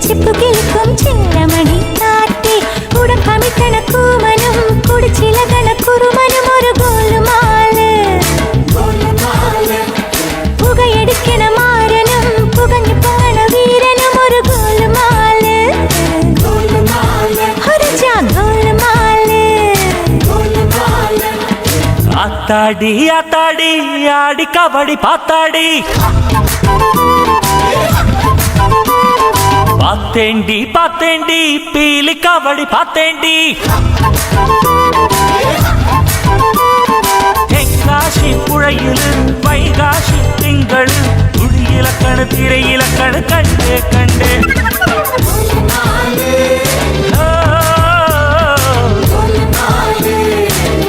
ചിപ്പു കിളിക്കും ചില്ലമണി കാട്ടി ഉടക്കമിട്ടണ കൂമനും കുടിച്ചിലകണ കുറുമനും ഒരു ഗോലുമാല് പുകയടിക്കണ മാരനും പുകഞ്ഞു പോണ വീരനും ഒരു ഗോലുമാല് ഒരു ഗോലുമാല് ஆத்தாடி ஆத்தாடி ஆடி கபடி பாத்தாடி பாத்தேண்டி பாத்தேண்டி பீலி கபடி பாத்தேண்டி